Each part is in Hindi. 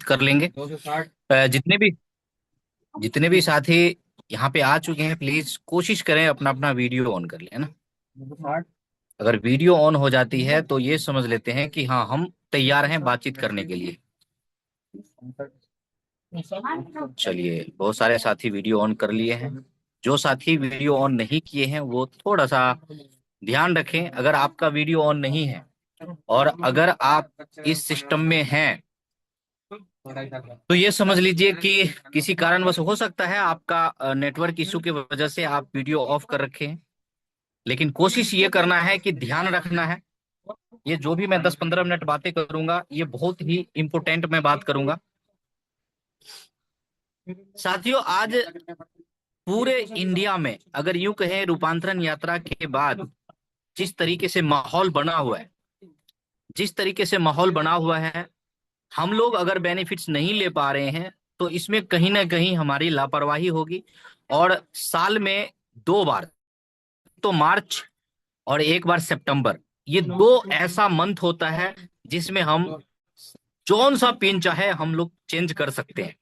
बातचीत कर लेंगे। 260। जितने भी साथी यहाँ पे आ चुके हैं, प्लीज कोशिश करें अपना अपना वीडियो ऑन कर लें, है ना। 260। अगर वीडियो ऑन हो जाती है तो ये समझ लेते हैं कि हाँ, हम तैयार हैं बातचीत करने के लिए। चलिए, बहुत सारे साथी वीडियो ऑन कर लिए हैं। जो साथी वीडियो ऑन नहीं किए हैं वो थोड़ा सा ध्यान रखें। अगर आपका वीडियो ऑन नहीं है और अगर आप इस सिस्टम में हैं तो ये समझ लीजिए कि किसी कारणवश हो सकता है आपका नेटवर्क इशू की वजह से आप वीडियो ऑफ कर रखे हैं। लेकिन कोशिश ये करना है कि ध्यान रखना है। ये जो भी मैं 10-15 मिनट बातें करूंगा ये बहुत ही इंपोर्टेंट मैं बात करूंगा। साथियों, आज पूरे इंडिया में अगर यूं कहें, रूपांतरण यात्रा के बाद जिस तरीके से माहौल बना हुआ है, जिस तरीके से माहौल बना हुआ है, हम लोग अगर बेनिफिट्स नहीं ले पा रहे हैं तो इसमें कहीं ना कहीं हमारी लापरवाही होगी। और साल में 2 बार, तो मार्च और एक बार सितंबर, ये दो ऐसा मंथ होता है जिसमें हम जौन सा पिन चाहे हम लोग चेंज कर सकते हैं।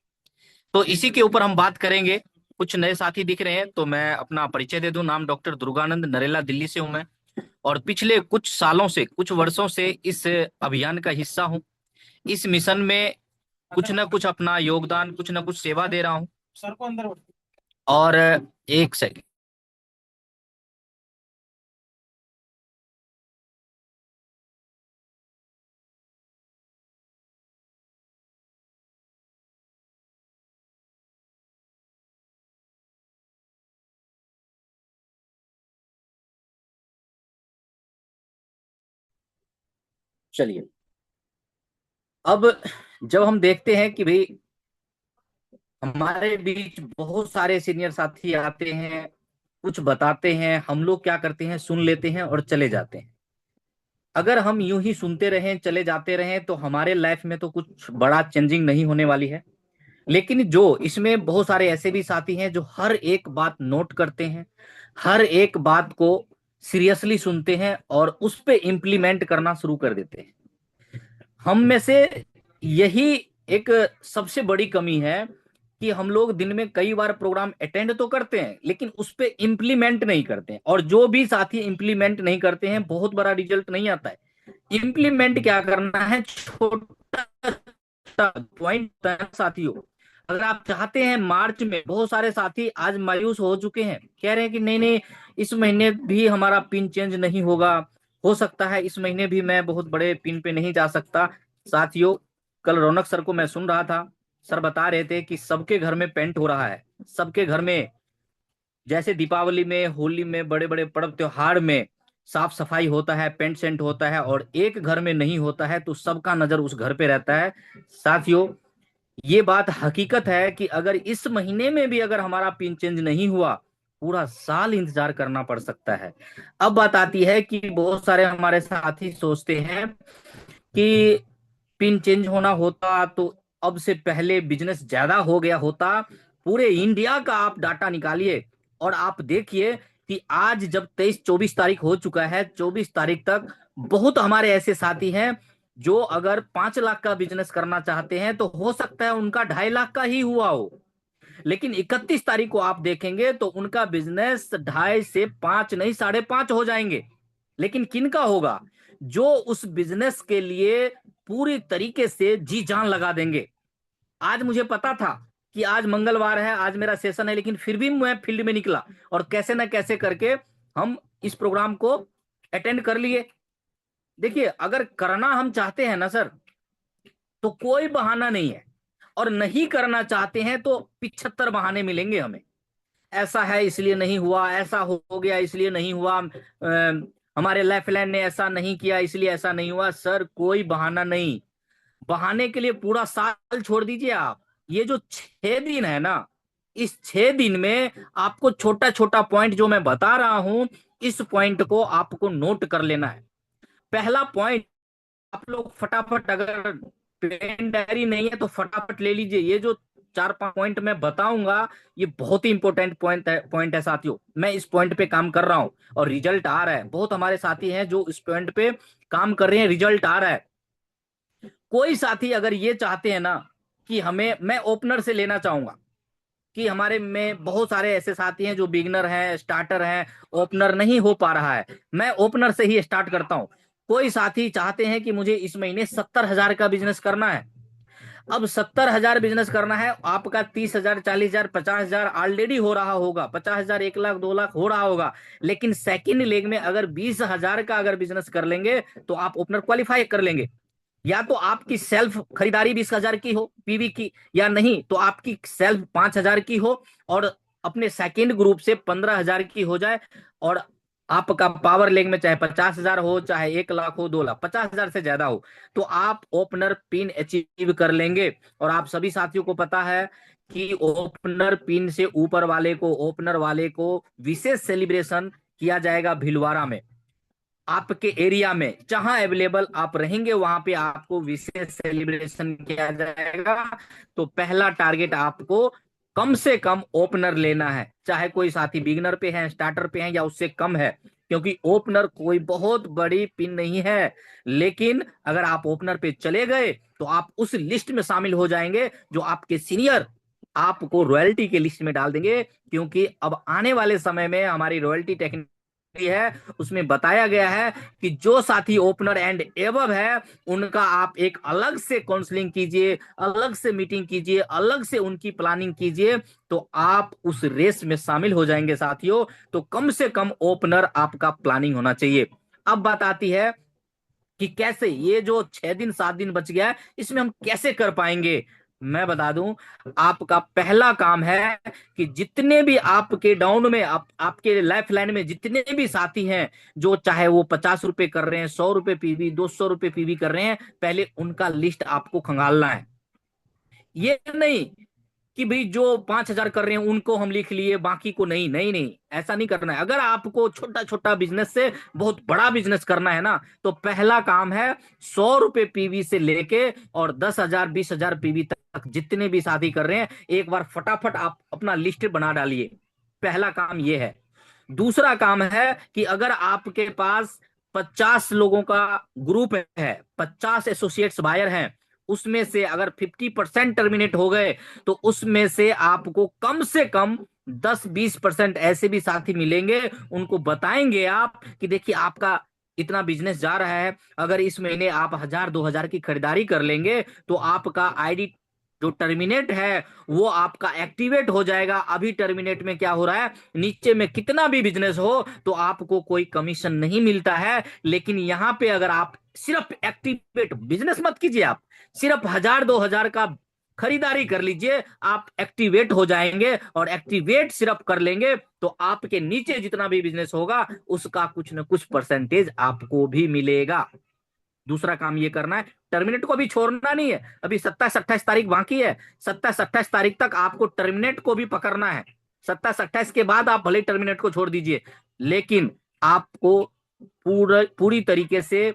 तो इसी के ऊपर हम बात करेंगे। कुछ नए साथी दिख रहे हैं तो मैं अपना परिचय दे दूं। नाम डॉक्टर दुर्गानंद, नरेला, दिल्ली से हूं मैं। और पिछले कुछ सालों से, कुछ वर्षों से इस अभियान का हिस्सा हूं। इस मिशन में कुछ ना कुछ अपना योगदान, कुछ ना कुछ सेवा दे रहा हूं। सर को अंदर और एक सेकंड। चलिए, अब जब हम देखते हैं कि भाई हमारे बीच बहुत सारे सीनियर साथी आते हैं, कुछ बताते हैं, हम लोग क्या करते हैं, सुन लेते हैं और चले जाते हैं। अगर हम यूं ही सुनते रहें, चले जाते रहें, तो हमारे लाइफ में तो कुछ बड़ा चेंजिंग नहीं होने वाली है। लेकिन जो इसमें बहुत सारे ऐसे भी साथी हैं जो हर एक बात नोट करते हैं, हर एक बात को सीरियसली सुनते हैं और उस पे इम्प्लीमेंट करना शुरू कर देते हैं। हम में से यही एक सबसे बड़ी कमी है कि हम लोग दिन में कई बार प्रोग्राम अटेंड तो करते हैं लेकिन उस पे इम्प्लीमेंट नहीं करते हैं। और जो भी साथी इम्प्लीमेंट नहीं करते हैं, बहुत बड़ा रिजल्ट नहीं आता है। इम्प्लीमेंट क्या करना है, छोटा पॉइंट साथियों। अगर आप चाहते हैं, मार्च में बहुत सारे साथी आज मायूस हो चुके हैं, कह रहे हैं कि नहीं नहीं, इस महीने भी हमारा पिन चेंज नहीं होगा, हो सकता है इस महीने भी मैं बहुत बड़े पिन पे नहीं जा सकता। साथियों, कल रौनक सर को मैं सुन रहा था, सर बता रहे थे कि सबके घर में पेंट हो रहा है, सबके घर में। जैसे दीपावली में, होली में, बड़े बड़े पर्व त्योहार में साफ सफाई होता है, पेंट सेंट होता है, और एक घर में नहीं होता है तो सबका नजर उस घर पे रहता है। साथियों, ये बात हकीकत है कि अगर इस महीने में भी अगर हमारा पिन चेंज नहीं हुआ, पूरा साल इंतजार करना पड़ सकता है। अब बात आती है कि बहुत सारे हमारे साथी सोचते हैं कि पिन चेंज होना होता तो अब से पहले बिजनेस ज्यादा हो गया होता। पूरे इंडिया का आप डाटा निकालिए और आप देखिए कि आज जब 23-24 तारीख हो चुका है, 24 तारीख तक बहुत हमारे ऐसे साथी हैं जो अगर 5 लाख का बिजनेस करना चाहते हैं तो हो सकता है उनका 2.5 लाख का ही हुआ हो। लेकिन 31 तारीख को आप देखेंगे तो उनका बिजनेस 2.5 से 5 नहीं, 5.5 हो जाएंगे। लेकिन किनका होगा, जो उस बिजनेस के लिए पूरी तरीके से जी जान लगा देंगे। आज मुझे पता था कि आज मंगलवार है, आज मेरा सेशन है, लेकिन फिर भी मैं फील्ड में निकला और कैसे ना कैसे करके हम इस प्रोग्राम को अटेंड कर लिए। देखिए, अगर करना हम चाहते हैं ना सर, तो कोई बहाना नहीं है। और नहीं करना चाहते हैं तो 75 बहाने मिलेंगे हमें। ऐसा है इसलिए नहीं हुआ, ऐसा हो गया इसलिए नहीं हुआ, हमारे लाइफलाइन ने ऐसा नहीं किया इसलिए ऐसा नहीं हुआ। सर, कोई बहाना नहीं। बहाने के लिए पूरा साल छोड़ दीजिए आप। ये जो 6 दिन है ना, इस 6 दिन में आपको छोटा छोटा पॉइंट जो मैं बता रहा हूं, इस पॉइंट को आपको नोट कर लेना है। पहला पॉइंट, आप लोग फटाफट, अगर पेन डायरी नहीं है तो फटाफट ले लीजिए। ये जो 4-5 पॉइंट मैं बताऊंगा, ये बहुत ही इंपॉर्टेंट पॉइंट है साथियों। मैं इस पॉइंट पे काम कर रहा हूं और रिजल्ट आ रहा है। बहुत हमारे साथी हैं जो इस पॉइंट पे काम कर रहे हैं, रिजल्ट आ रहा है। कोई साथी अगर ये चाहते हैं ना कि हमें, मैं ओपनर से लेना चाहूंगा कि हमारे में बहुत सारे ऐसे साथी हैं जो बिगनर हैं, स्टार्टर हैं, ओपनर नहीं हो पा रहा है, मैं ओपनर से ही स्टार्ट करता हूं। कोई साथी चाहते हैं कि मुझे इस महीने 70,000 का बिजनेस करना है। अब 70,000 बिजनेस करना है, आपका 30,000, 40,000, 50,000 ऑलरेडी हो रहा होगा, 50,000, 1 लाख, 2 लाख हो रहा होगा। लेकिन सेकेंड लेग में अगर 20,000 का अगर बिजनेस कर लेंगे तो आप ओपनर क्वालिफाई कर लेंगे। या तो आपकी सेल्फ खरीदारी 20,000 की हो पीवी की, या नहीं तो आपकी सेल्फ 5,000 की हो और अपने सेकेंड ग्रुप से 15,000 की हो जाए। और आपका पावर लेग में चाहे 50,000 हो, चाहे 1 लाख हो, 2 लाख, 50,000 से ज्यादा हो, तो आप ओपनर पिन अचीव कर लेंगे। और आप सभी साथियों को पता है कि ओपनर पिन से ऊपर वाले को, ओपनर वाले को विशेष सेलिब्रेशन किया जाएगा भिलवाड़ा में। आपके एरिया में जहां अवेलेबल आप रहेंगे वहां पे आपको विशेष सेलिब्रेशन किया जाएगा। तो पहला टारगेट आपको कम से कम ओपनर लेना है, चाहे कोई साथी बिगनर पे है, स्टार्टर पे है, या उससे कम है। क्योंकि ओपनर कोई बहुत बड़ी पिन नहीं है, लेकिन अगर आप ओपनर पे चले गए तो आप उस लिस्ट में शामिल हो जाएंगे जो आपके सीनियर आपको रॉयल्टी के लिस्ट में डाल देंगे। क्योंकि अब आने वाले समय में हमारी रॉयल्टी टेक्निक है, उसमें बताया गया है कि जो साथी ओपनर एंड एबव है उनका आप एक अलग से काउंसलिंग कीजिए, अलग से मीटिंग कीजिए, अलग से उनकी प्लानिंग कीजिए, तो आप उस रेस में शामिल हो जाएंगे साथियों। तो कम से कम ओपनर आपका प्लानिंग होना चाहिए। अब बात आती है कि कैसे ये जो 6 दिन 7 दिन बच गया है इसमें हम कैसे कर पाएंगे। मैं बता दूं, आपका पहला काम है कि जितने भी आपके डाउन में, आपके लाइफ लाइन में जितने भी साथी हैं, जो चाहे वो 50 रुपए कर रहे हैं, 100 रुपए पीवी, 200 रुपए पीवी कर रहे हैं, पहले उनका लिस्ट आपको खंगालना है। ये नहीं कि भाई जो 5,000 कर रहे हैं उनको हम लिख लिए, बाकी को नहीं, नहीं नहीं, ऐसा नहीं करना है। अगर आपको छोटा छोटा बिजनेस से बहुत बड़ा बिजनेस करना है ना, तो पहला काम है 100 रुपए पीवी से लेके और 10,000, 20,000 पीवी तक जितने भी शादी कर रहे हैं, एक बार फटाफट आप अपना लिस्ट बना डालिए। पहला काम ये है। दूसरा काम है कि अगर आपके पास 50 लोगों का ग्रुप है, 50 एसोसिएट्स बायर हैं, उसमें से अगर 50% टर्मिनेट हो गए तो उसमें से आपको कम से कम 10-20% ऐसे भी साथी मिलेंगे। उनको बताएंगे आप कि देखिए आपका इतना बिजनेस जा रहा है, अगर इस महीने आप 1,000-2,000 की खरीदारी कर लेंगे तो आपका आईडी जो टर्मिनेट है वो आपका एक्टिवेट हो जाएगा। अभी टर्मिनेट में क्या हो रहा है, नीचे में कितना भी बिजनेस हो तो आपको कोई कमीशन नहीं मिलता है, लेकिन यहाँ पे अगर आप सिर्फ एक्टिवेट बिजनेस मत कीजिए, आप सिर्फ 1,000-2,000 का खरीदारी कर लीजिए, आप एक्टिवेट हो जाएंगे। और एक्टिवेट सिर्फ कर लेंगे तो आपके नीचे जितना भी बिजनेस होगा उसका कुछ न कुछ परसेंटेज आपको भी मिलेगा। दूसरा काम ये करना है, टर्मिनेट को भी छोड़ना नहीं है। अभी 27-28 तारीख बाकी है, 27-28 तारीख तक आपको टर्मिनेट को भी पकड़ना है। 27-28 के बाद आप भले टर्मिनेट को छोड़ दीजिए, लेकिन आपको पूरी तरीके से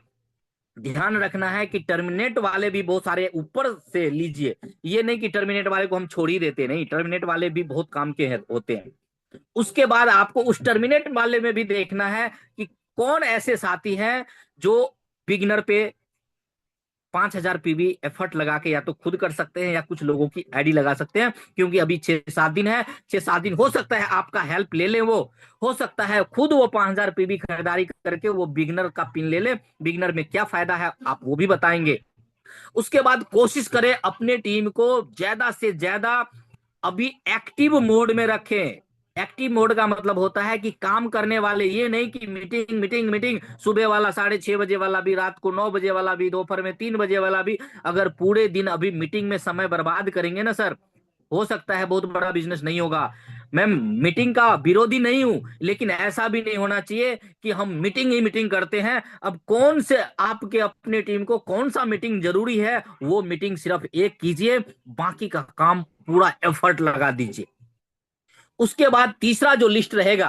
ध्यान रखना है कि टर्मिनेट वाले भी बहुत सारे ऊपर से लीजिए। ये नहीं कि टर्मिनेट वाले को हम छोड़ ही देते, नहीं, टर्मिनेट वाले भी बहुत काम के होते हैं। उसके बाद आपको उस टर्मिनेट वाले में भी देखना है कि कौन ऐसे साथी हैं जो बिगिनर पे 5,000 पीवी एफर्ट लगा के या तो खुद कर सकते हैं या कुछ लोगों की आईडी लगा सकते हैं। क्योंकि अभी 6-7 दिन है, 6-7 दिन हो सकता है आपका हेल्प ले ले, वो हो सकता है खुद वो 5,000 पीवी खरीदारी करके वो बिगनर का पिन ले ले। बिगनर में क्या फायदा है आप वो भी बताएंगे। उसके बाद कोशिश करें अपने टीम को ज्यादा से ज्यादा अभी एक्टिव मोड में रखें। एक्टिव मोड का मतलब होता है कि काम करने वाले, ये नहीं कि मीटिंग मीटिंग मीटिंग, सुबह वाला 6:30 बजे वाला भी, रात को 9 बजे वाला भी, दोपहर में 3 बजे वाला भी। अगर पूरे दिन अभी मीटिंग में समय बर्बाद करेंगे ना सर, हो सकता है बहुत बड़ा बिजनेस नहीं होगा। मैं मीटिंग का विरोधी नहीं हूं, लेकिन ऐसा भी नहीं होना चाहिए कि हम मीटिंग ही मीटिंग करते हैं। अब कौन से आपके अपने टीम को कौन सा मीटिंग जरूरी है, वो मीटिंग सिर्फ एक कीजिए, बाकी का काम पूरा एफर्ट लगा दीजिए। उसके बाद तीसरा जो लिस्ट रहेगा,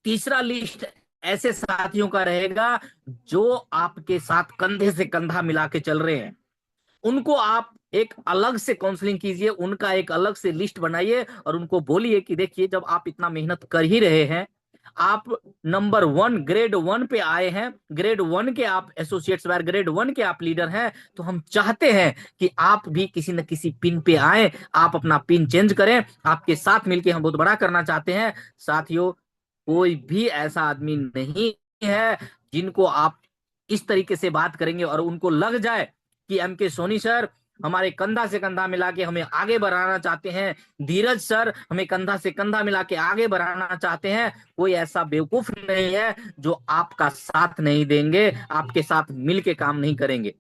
तीसरा लिस्ट ऐसे साथियों का रहेगा जो आपके साथ कंधे से कंधा मिला के चल रहे हैं। उनको आप एक अलग से काउंसलिंग कीजिए, उनका एक अलग से लिस्ट बनाइए और उनको बोलिए कि देखिए जब आप इतना मेहनत कर ही रहे हैं, आप नंबर 1 ग्रेड 1 पे आए हैं, ग्रेड 1 के आप एसोसिएट्स वायर ग्रेड 1 के आप लीडर हैं, तो हम चाहते हैं कि आप भी किसी न किसी पिन पे आए, आप अपना पिन चेंज करें, आपके साथ मिलके हम बहुत बड़ा करना चाहते हैं। साथियों, कोई भी ऐसा आदमी नहीं है जिनको आप इस तरीके से बात करेंगे और उनको लग जाए कि एम के सोनी सर हमारे कंधा से कंधा मिला के हमें आगे बढ़ाना चाहते हैं, धीरज सर हमें कंधा से कंधा मिला के आगे बढ़ाना चाहते हैं। कोई ऐसा बेवकूफ नहीं है जो आपका साथ नहीं देंगे, आपके साथ मिलके काम नहीं करेंगे।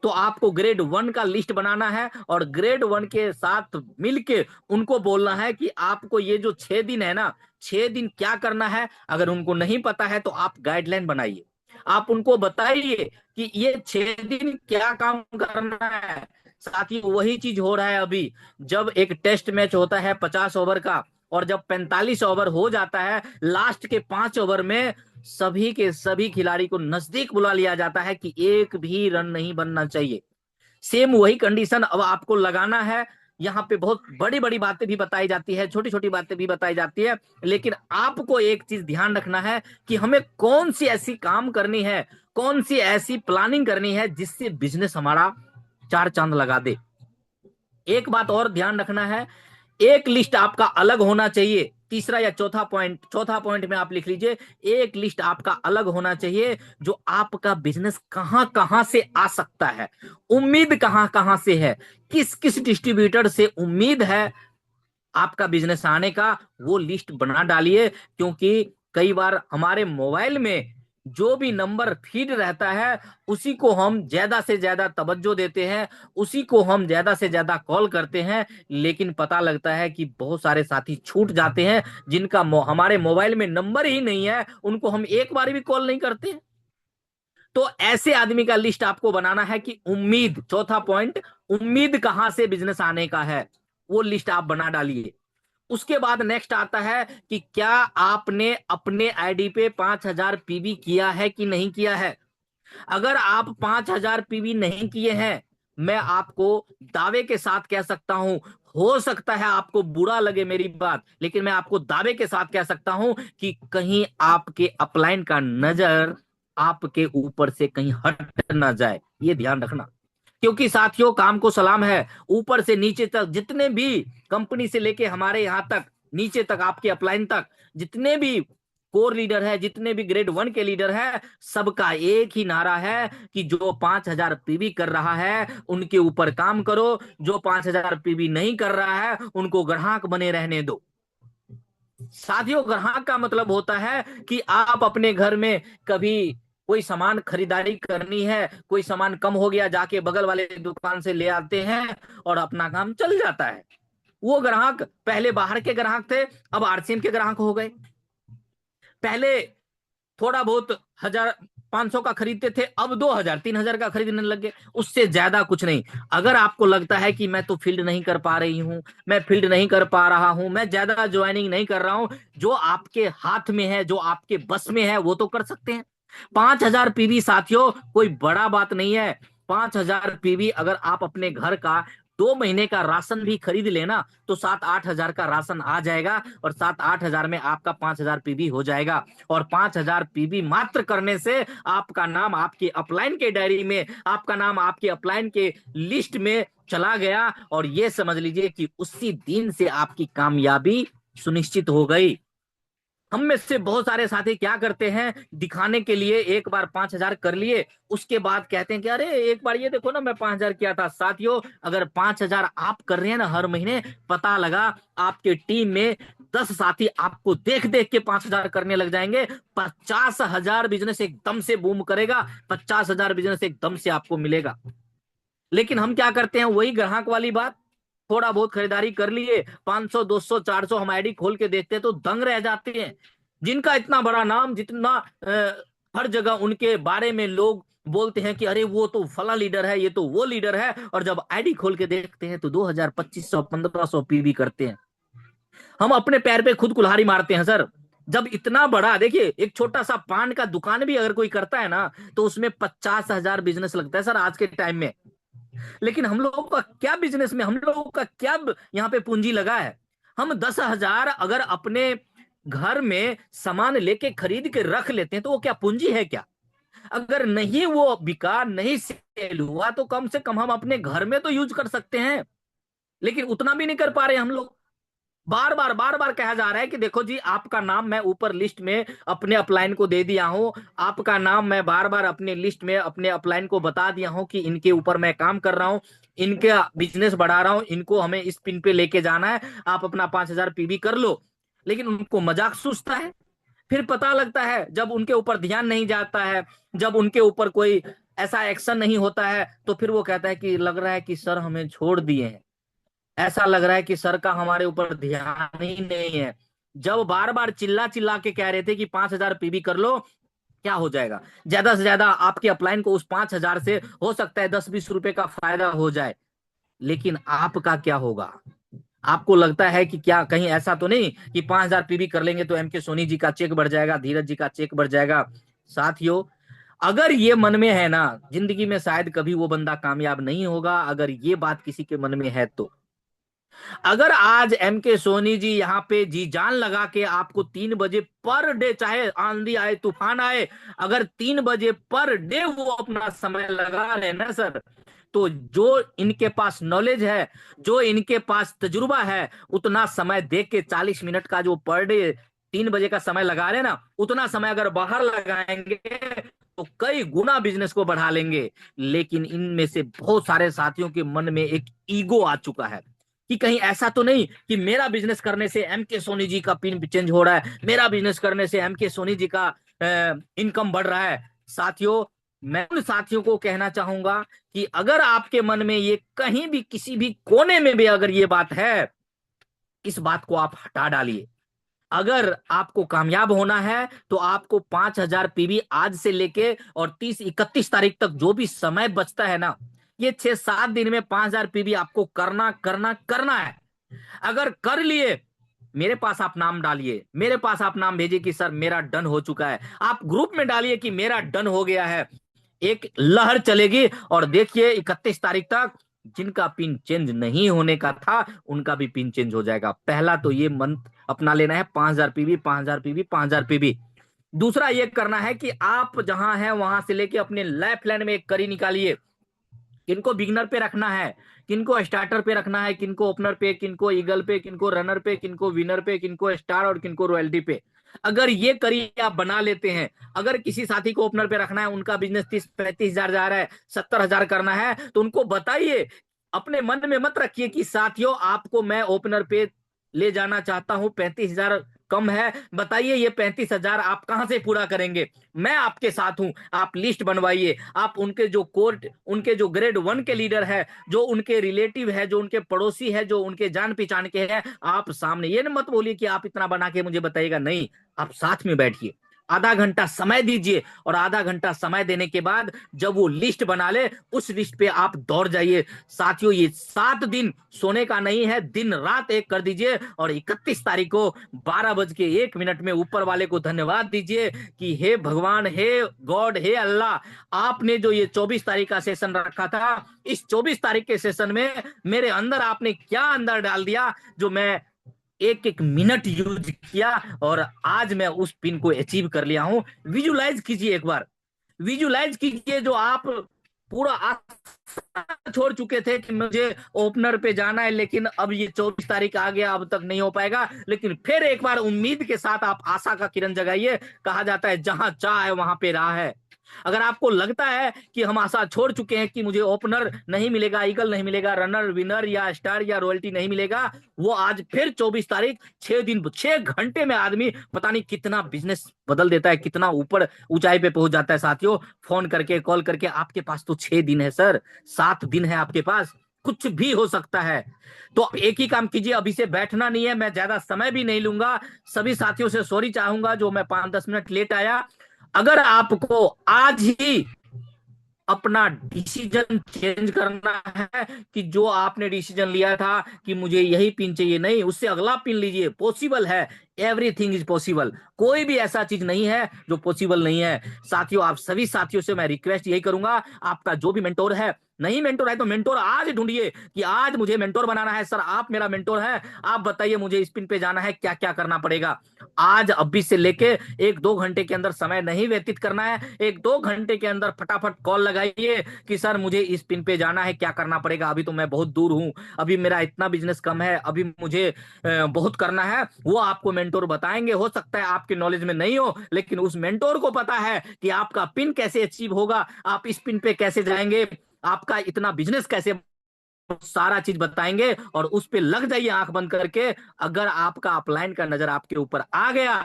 तो आपको ग्रेड 1 का लिस्ट बनाना है और ग्रेड 1 के साथ मिलके उनको बोलना है कि आपको ये जो 6 दिन है ना, 6 दिन क्या करना है। अगर उनको नहीं पता है तो आप गाइडलाइन बनाइए, आप उनको बताइए कि ये 6 दिन क्या काम करना है। साथ ही वही चीज हो रहा है अभी, जब एक टेस्ट मैच होता है 50 ओवर का, और जब 45 ओवर हो जाता है, लास्ट के 5 ओवर में सभी के सभी खिलाड़ी को नजदीक बुला लिया जाता है कि एक भी रन नहीं बनना चाहिए। सेम वही कंडीशन अब आपको लगाना है। यहाँ पे बहुत बड़ी बड़ी बातें भी बताई जाती है, छोटी छोटी बातें भी बताई जाती है, लेकिन आपको एक चीज ध्यान रखना है कि हमें कौन सी ऐसी काम करनी है, कौन सी ऐसी प्लानिंग करनी है जिससे बिजनेस हमारा चार चांद लगा दे। एक बात और ध्यान रखना है, एक लिस्ट आपका अलग होना चाहिए। तीसरा या चौथा पॉइंट में आप लिख लीजिए, एक लिस्ट आपका अलग होना चाहिए जो आपका बिजनेस कहां कहां से आ सकता है, उम्मीद कहां कहां से है, किस किस डिस्ट्रीब्यूटर से उम्मीद है आपका बिजनेस आने का, वो लिस्ट बना डालिए। क्योंकि कई बार हमारे मोबाइल में जो भी नंबर फीड रहता है उसी को हम ज्यादा से ज्यादा तवज्जो देते हैं, उसी को हम ज्यादा से ज्यादा कॉल करते हैं, लेकिन पता लगता है कि बहुत सारे साथी छूट जाते हैं जिनका हमारे मोबाइल में नंबर ही नहीं है, उनको हम एक बार भी कॉल नहीं करते। तो ऐसे आदमी का लिस्ट आपको बनाना है कि उम्मीद, चौथा पॉइंट, उम्मीद कहां से बिजनेस आने का है, वो लिस्ट आप बना डालिए। उसके बाद नेक्स्ट आता है कि क्या आपने अपने आईडी पे 5,000 पीवी किया है कि नहीं किया है। अगर आप 5,000 पीवी नहीं किए हैं, मैं आपको दावे के साथ कह सकता हूं, हो सकता है आपको बुरा लगे मेरी बात, लेकिन मैं आपको दावे के साथ कह सकता हूं कि कहीं आपके अपलाइन का नजर आपके ऊपर से कहीं हट ना जाए, ये ध्यान रखना। क्योंकि साथियों, काम को सलाम है, ऊपर से नीचे तक जितने भी, कंपनी से लेके हमारे यहां तक नीचे तक आपके अपलाइन तक जितने भी कोर लीडर है, जितने भी ग्रेड 1 के लीडर है, सबका एक ही नारा है कि जो 5,000 पीवी कर रहा है उनके ऊपर काम करो, जो 5,000 पीवी नहीं कर रहा है उनको ग्राहक बने रहने दो। साथियों, ग्राहक का मतलब होता है कि आप अपने घर में कभी कोई सामान खरीदारी करनी है, कोई सामान कम हो गया, जाके बगल वाले दुकान से ले आते हैं और अपना काम चल जाता है। वो ग्राहक पहले बाहर के ग्राहक थे, अब आरसीएम के ग्राहक हो गए। पहले थोड़ा बहुत 1,000 500 का खरीदते थे, अब 2,000 3,000 का खरीदने लग गए, उससे ज्यादा कुछ नहीं। अगर आपको लगता है कि मैं तो फील्ड नहीं कर पा रही हूं, मैं फील्ड नहीं कर पा रहा हूं, मैं ज्यादा ज्वाइनिंग नहीं कर रहा हूं, जो आपके हाथ में है, जो आपके बस में है, वो तो कर सकते हैं। 5,000 पीवी साथियों कोई बड़ा बात नहीं है। 5,000 पीवी अगर आप अपने घर का 2 महीने का राशन भी खरीद लेना तो 7-8 हजार का राशन आ जाएगा, और 7-8 हजार में आपका 5,000 पीवी हो जाएगा। और 5,000 पीवी मात्र करने से आपका नाम आपके अपलाइन के डायरी में, आपका नाम आपके अपलाइन के लिस्ट में चला गया, और ये समझ लीजिए कि उसी दिन से आपकी कामयाबी सुनिश्चित हो गई। हम में से बहुत सारे साथी क्या करते हैं, दिखाने के लिए एक बार 5,000 कर लिए, उसके बाद कहते हैं कि अरे एक बार ये देखो ना मैं 5,000 किया था। साथियों, अगर 5,000 आप कर रहे हैं ना हर महीने, पता लगा आपके टीम में 10 साथी आपको देख देख के 5,000 करने लग जाएंगे, 50,000 बिजनेस एकदम से बूम करेगा, 50,000 बिजनेस एकदम से आपको मिलेगा। लेकिन हम क्या करते हैं, वही ग्राहक वाली बात, थोड़ा बहुत खरीदारी कर लिए, 500 200 400 हम आईडी खोल के देखते हैं तो दंग रह जाते हैं। जिनका इतना बड़ा नाम, जितना हर जगह उनके बारे में लोग बोलते हैं कि अरे वो तो फला लीडर है, ये तो वो लीडर है, और जब आईडी खोल के देखते हैं तो 2,000 2,500 1,500 पीवी करते हैं। हम अपने पैर पे खुद कुल्हाड़ी मारते हैं सर। जब इतना बड़ा, देखिए एक छोटा सा पान का दुकान भी अगर कोई करता है ना तो उसमें 50,000 बिजनेस लगता है सर आज के टाइम में। लेकिन हम लोगों का क्या बिजनेस में, हम लोगों का क्या यहाँ पे पूंजी लगा है। हम 10,000 अगर अपने घर में सामान लेके खरीद के रख लेते हैं तो वो क्या पूंजी है क्या? अगर नहीं वो बिका, नहीं सेल हुआ, तो कम से कम हम अपने घर में तो यूज कर सकते हैं। लेकिन उतना भी नहीं कर पा रहे हम लोग। बार बार कहा जा रहा है कि देखो जी, आपका नाम मैं ऊपर लिस्ट में अपने अपलाइन को दे दिया हूं। आपका नाम मैं बार बार अपने लिस्ट में अपने अपलाइन को बता दिया हूं कि इनके ऊपर मैं काम कर रहा हूं, इनका बिजनेस बढ़ा रहा हूं, इनको हमें इस पिन पे लेके जाना है, आप अपना 5,000 पीवी कर लो। लेकिन उनको मजाक सूझता है। फिर पता लगता है जब उनके ऊपर ध्यान नहीं जाता है, जब उनके ऊपर कोई ऐसा एक्शन नहीं होता है, तो फिर वो कहता है कि लग रहा है कि सर हमें छोड़ दिए हैं, ऐसा लग रहा है कि सर का हमारे ऊपर ध्यान ही नहीं है। जब बार बार चिल्ला चिल्ला के कह रहे थे कि 5,000 पीवी कर लो, क्या हो जाएगा? ज्यादा से ज्यादा आपके अपलाइन को उस 5,000 से हो सकता है 10-20 रुपए का फायदा हो जाए। लेकिन आपका क्या होगा? आपको लगता है कि क्या कहीं ऐसा तो नहीं कि 5,000 पीवी कर लेंगे तो एम के सोनी जी का चेक बढ़ जाएगा, धीरज जी का चेक बढ़ जाएगा? साथियों, अगर ये मन में है ना, जिंदगी में शायद कभी वो बंदा कामयाब नहीं होगा। अगर ये बात किसी के मन में है तो अगर आज एम के सोनी जी यहाँ पे जी जान लगा के आपको 3 बजे पर डे, चाहे आंधी आए तूफान आए, अगर 3 बजे पर डे वो अपना समय लगा रहे ना सर, तो जो इनके पास नॉलेज है, जो इनके पास तजुर्बा है, उतना समय देख के 40 मिनट का जो पर डे 3 बजे का समय लगा रहे ना, उतना समय अगर बाहर लगाएंगे तो कई गुना बिजनेस को बढ़ा लेंगे। लेकिन इनमें से बहुत सारे साथियों के मन में एक ईगो आ चुका है कि कहीं ऐसा तो नहीं कि मेरा बिजनेस करने से एम के सोनी जी का पिन चेंज हो रहा है, मेरा बिजनेस करने से एम के सोनी जी का इनकम बढ़ रहा है। साथियों, मैं उन साथियों को कहना चाहूंगा कि अगर आपके मन में ये कहीं भी किसी भी कोने में भी अगर ये बात है, इस बात को आप हटा डालिए। अगर आपको कामयाब होना है तो आपको 5,000 पीवी आज से लेके और 30-31 तारीख तक जो भी समय बचता है ना, ये 6-7 दिन में 5,000 पीवी आपको करना करना करना है। अगर कर लिए, मेरे पास आप नाम डालिए, मेरे पास आप नाम भेजिए कि सर मेरा डन हो चुका है। आप ग्रुप में डालिए कि मेरा डन हो गया है। एक लहर चलेगी और देखिए 31 तारीख तक जिनका पिन चेंज नहीं होने का था उनका भी पिन चेंज हो जाएगा। पहला तो ये मंत्र अपना लेना है, 5,000 पीवी, 5,000 पीवी, 5,000 पीवी। दूसरा ये करना है कि आप जहां हैं वहां से लेके अपने लाइफ लाइन में एक कड़ी निकालिए। किनको बिगनर पे रखना है, किनको स्टार्टर पे रखना है, किनको ओपनर पे, किनको ईगल पे, किनको रनर पे, किनको विनर पे, किनको स्टार और किनको रॉयल्टी पे। अगर ये करिए आप बना लेते हैं, अगर किसी साथी को ओपनर पे रखना है, उनका बिजनेस 30-35 हजार जा रहा है, 70,000 करना है, तो उनको बताइए। अपने मन में मत रखिए कि साथियों आपको मैं ओपनर पे ले जाना चाहता हूं, 35,000 कम है, बताइए ये 35,000 आप कहां से पूरा करेंगे? मैं आपके साथ हूं। आप लिस्ट बनवाइए, आप उनके जो कोर्ट, उनके जो ग्रेड 1 के लीडर है, जो उनके रिलेटिव है, जो उनके पड़ोसी है, जो उनके जान पहचान के हैं, आप सामने ये मत बोलिए कि आप इतना बना के मुझे बताइएगा, नहीं। आप साथ में बैठिए, आधा घंटा समय दीजिए, और आधा घंटा समय देने के बाद जब वो लिस्ट बना ले, उस लिस्ट पे आप दौड़ जाइए। साथियों, ये 7 दिन सोने का नहीं है, दिन रात एक कर दीजिए, और 31 तारीख को 12 बज के 1 मिनट में ऊपर वाले को धन्यवाद दीजिए कि हे भगवान, हे गॉड, हे अल्लाह, आपने जो ये 24 तारीख का सेशन रखा था, इस 24 तारीख के सेशन में मेरे अंदर आपने क्या अंदर डाल दिया, जो मैं एक एक मिनट यूज किया और आज मैं उस पिन को अचीव कर लिया हूं। विजुलाइज कीजिए, एक बार विजुलाइज कीजिए, जो आप पूरा आशा छोड़ चुके थे कि मुझे ओपनर पे जाना है, लेकिन अब ये 24 तारीख आ गया, अब तक नहीं हो पाएगा। लेकिन फिर एक बार उम्मीद के साथ आप आशा का किरण जगाइए। कहा जाता है जहां चाह है वहां पे राह है। अगर आपको लगता है कि हम आशा छोड़ चुके हैं कि मुझे ओपनर नहीं मिलेगा, ईगल नहीं मिलेगा, रनर, विनर या स्टार या रॉयल्टी नहीं मिलेगा, वो आज फिर 24 तारीख, 6 दिन 6 घंटे में आदमी पता नहीं कितना बिजनेस बदल देता है, कितना ऊपर ऊंचाई पे पहुंच जाता है। साथियों, फोन करके, कॉल करके, आपके पास तो 6 दिन है सर, 7 दिन है आपके पास, कुछ भी हो सकता है। तो एक ही काम कीजिए, अभी से बैठना नहीं है, मैं ज्यादा समय भी नहीं लूंगा। सभी साथियों से सॉरी चाहूंगा जो मैं 5-10 मिनट लेट आया। अगर आपको आज ही अपना डिसीजन चेंज करना है कि जो आपने डिसीजन लिया था कि मुझे यही पिन चाहिए, नहीं, उससे अगला पिन लीजिए, पॉसिबल है। एवरीथिंग इज पॉसिबल, कोई भी ऐसा चीज नहीं है जो पॉसिबल नहीं है। साथियों, आप सभी साथियों से मैं रिक्वेस्ट यही करूंगा, आपका जो भी मेंटोर है नहीं मेंटोर है तो मेंटोर आज ढूंढिए कि आज मुझे मेंटोर बनाना है सर, आप मेरा मेंटोर है, आप बताइए मुझे स्पिन पे जाना है, क्या क्या करना पड़ेगा। आज अभी से लेके 1-2 घंटे के अंदर समय नहीं व्यतीत करना है, 1-2 घंटे के अंदर फटाफट कॉल लगाइए कि सर मुझे इस पिन पे जाना है, क्या करना पड़ेगा, अभी तो मैं बहुत दूर हूँ, अभी मेरा इतना बिजनेस कम है, अभी मुझे बहुत करना है। वो आपको मेंटोर बताएंगे, हो सकता है आपके नॉलेज में नहीं हो, लेकिन उस मेंटोर को पता है कि आपका पिन कैसे अचीव होगा, आप इस पिन पे कैसे जाएंगे, आपका इतना बिजनेस कैसे, सारा चीज बताएंगे और उस पे लग जाइए आंख बंद करके। अगर आपका अपलाइन का नजर आपके ऊपर आ गया,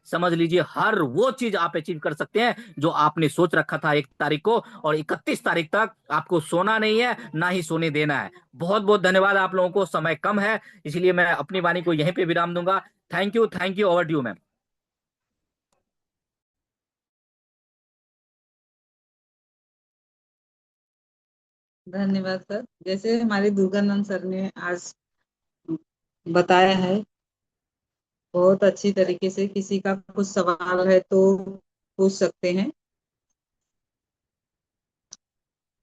समझ लीजिए हर वो चीज आप अचीव कर सकते हैं जो आपने सोच रखा था 1 तारीख को, और 31 तारीख तक आपको सोना नहीं है ना ही सोने देना है। बहुत बहुत धन्यवाद आप लोगों को, समय कम है इसलिए मैं अपनी वाणी को यहीं पे विराम दूंगा। Thank you, over to you ma'am. धन्यवाद सर। जैसे हमारे दुर्गानंद सर ने आज बताया है, बहुत अच्छी तरीके से, किसी का कुछ सवाल है तो पूछ सकते हैं।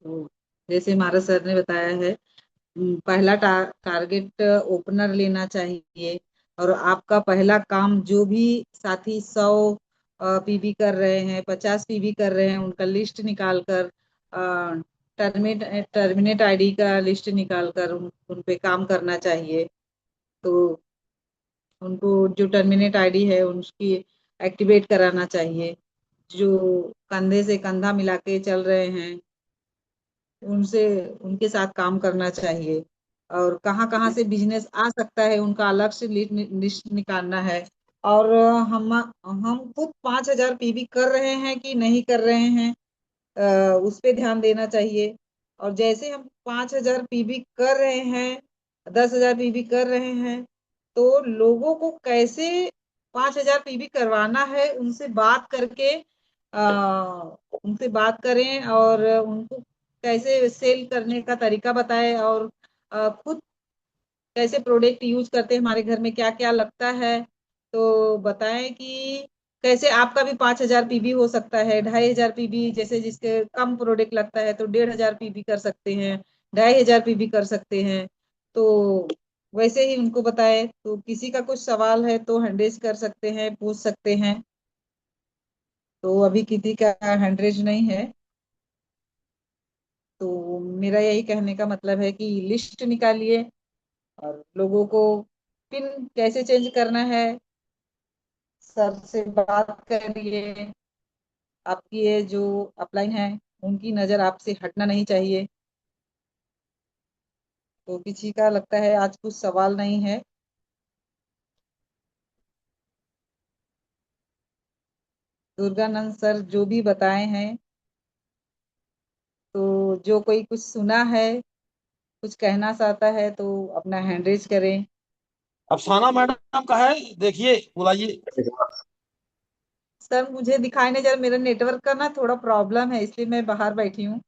तो जैसे हमारा सर ने बताया है, पहला टारगेट ओपनर लेना चाहिए। और आपका पहला काम, जो भी साथी 100 पीबी कर रहे हैं, 50 पीबी कर रहे हैं, उनका लिस्ट निकाल कर, टर्मिनेट आईडी का लिस्ट निकाल कर उन पे काम करना चाहिए। तो उनको जो टर्मिनेट आईडी है उसकी एक्टिवेट कराना चाहिए। जो कंधे से कंधा मिला के चल रहे हैं, उनसे उनके साथ काम करना चाहिए। और कहाँ कहाँ से बिजनेस आ सकता है, उनका अलग से लिस्ट निकालना है। और हम खुद 5,000 पीबी कर रहे हैं कि नहीं कर रहे हैं, उस पे ध्यान देना चाहिए। और जैसे हम 5,000 पीबी कर रहे हैं, 10,000 पीबी कर रहे हैं, तो लोगों को कैसे 5,000 पीबी करवाना है, उनसे बात करके उनसे बात करें और उनको कैसे सेल करने का तरीका बताएं। और खुद कैसे प्रोडक्ट यूज करते हैं, हमारे घर में क्या क्या लगता है, तो बताएं कि कैसे आपका भी 5,000 पीबी हो सकता है, 2,500 पीबी, जैसे जिसके कम प्रोडक्ट लगता है तो 1,500 पीबी कर सकते हैं, 2,500 पीबी कर सकते हैं। तो वैसे ही उनको बताएं। तो किसी का कुछ सवाल है तो हैंडरेज कर सकते हैं, पूछ सकते हैं। तो अभी किसी का हैंडरेज नहीं है। तो मेरा यही कहने का मतलब है कि लिस्ट निकालिए और लोगों को पिन कैसे चेंज करना है, सर से बात करिए। आपकी ये जो अपलाइन है, उनकी नजर आपसे हटना नहीं चाहिए। तो किसी का लगता है आज कुछ सवाल नहीं है। दुर्गानंद सर जो भी बताए हैं, तो जो कोई कुछ सुना है, कुछ कहना चाहता है तो अपना हैंड रेज करें। अफसाना मैडम का है, देखिए बुलाइए। सर मुझे दिखाई नहीं, जरा मेरा नेटवर्क का ना थोड़ा प्रॉब्लम है, इसलिए मैं बाहर बैठी हूँ,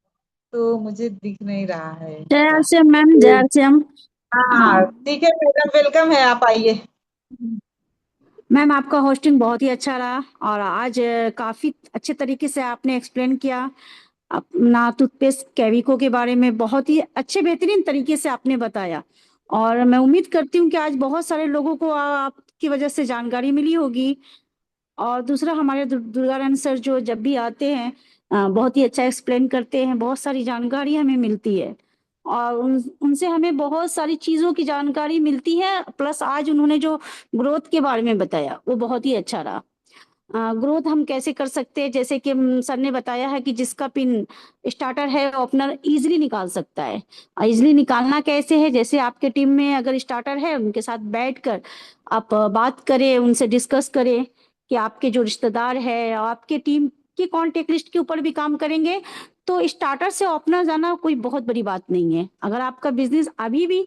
तो मुझे दिख नहीं रहा है जय क्या। श्याम मैम, तो जय श्याम। हाँ हाँ ठीक है मैडम, वेलकम है, आप आइए। मैम, आपका होस्टिंग बहुत ही अच्छा रहा और आज काफी अच्छे तरीके से आपने एक्सप्लेन किया अपना टूथपेस्ट कैविको के बारे में। बहुत ही अच्छे बेहतरीन तरीके से आपने बताया और मैं उम्मीद करती हूँ कि आज बहुत सारे लोगों को आपकी वजह से जानकारी मिली होगी। और दूसरा, हमारे दुर्गानंद सर जो जब भी आते हैं बहुत ही अच्छा एक्सप्लेन करते हैं, बहुत सारी जानकारी हमें मिलती है और उनसे हमें बहुत सारी चीज़ों की जानकारी मिलती है। प्लस आज उन्होंने जो ग्रोथ के बारे में बताया वो बहुत ही अच्छा रहा। ग्रोथ हम कैसे कर सकते हैं, जैसे कि सर ने बताया है कि जिसका पिन स्टार्टर है ओपनर इजीली निकाल सकता है। इजीली निकालना कैसे है, जैसे आपके टीम में अगर स्टार्टर है उनके साथ बैठकर आप बात करें, उनसे डिस्कस करें कि आपके जो रिश्तेदार है आपके टीम की कॉन्टेक्ट लिस्ट के ऊपर भी काम करेंगे, तो स्टार्टर से ओपनर जाना कोई बहुत बड़ी बात नहीं है। अगर आपका बिजनेस अभी भी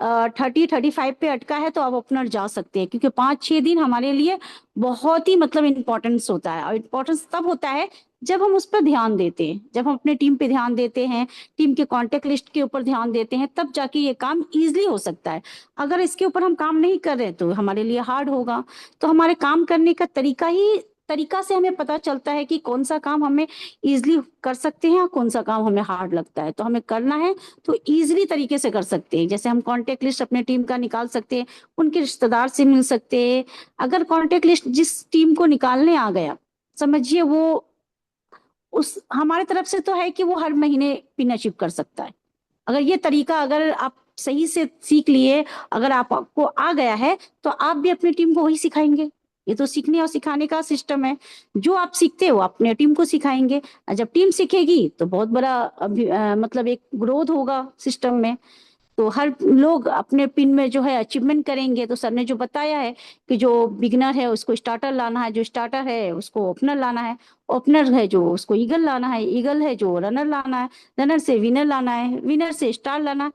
30-35 पे अटका है तो आप ओपनर जा सकते हैं, क्योंकि 5-6 दिन हमारे लिए बहुत ही मतलब इम्पोर्टेंस होता है। और इम्पोर्टेंस तब होता है जब हम उस पर ध्यान देते हैं, जब हम अपने टीम पे ध्यान देते हैं, टीम के कॉन्टेक्ट लिस्ट के ऊपर ध्यान देते हैं, तब जाके ये काम इजीली हो सकता है। अगर इसके ऊपर हम काम नहीं कर रहे तो हमारे लिए हार्ड होगा। तो हमारे काम करने का तरीका ही तरीका से हमें पता चलता है कि कौन सा काम हमें इजीली कर सकते हैं और कौन सा काम हमें हार्ड लगता है। तो हमें करना है तो इजीली तरीके से कर सकते हैं। जैसे हम कॉन्टेक्ट लिस्ट अपने टीम का निकाल सकते हैं, उनके रिश्तेदार से मिल सकते हैं। अगर कॉन्टेक्ट लिस्ट जिस टीम को निकालने आ गया, समझिए वो उस हमारे तरफ से तो है कि वो हर महीने पिन अचीव कर सकता है। अगर ये तरीका अगर आप सही से सीख लिए, अगर आपको आ गया है, तो आप भी अपनी टीम को वही सिखाएंगे। ये तो सीखने और सिखाने का सिस्टम है। जो आप सीखते हो अपने टीम को सिखाएंगे, और जब टीम सीखेगी तो बहुत बड़ा मतलब एक ग्रोथ होगा सिस्टम में। तो हर लोग अपने पिन में जो है अचीवमेंट करेंगे। तो सर ने जो बताया है कि जो बिगनर है उसको स्टार्टर लाना है, जो स्टार्टर है उसको ओपनर लाना है, ओपनर है जो उसको ईगल लाना है, ईगल है जो रनर लाना है, रनर से विनर लाना है, विनर से स्टार लाना है।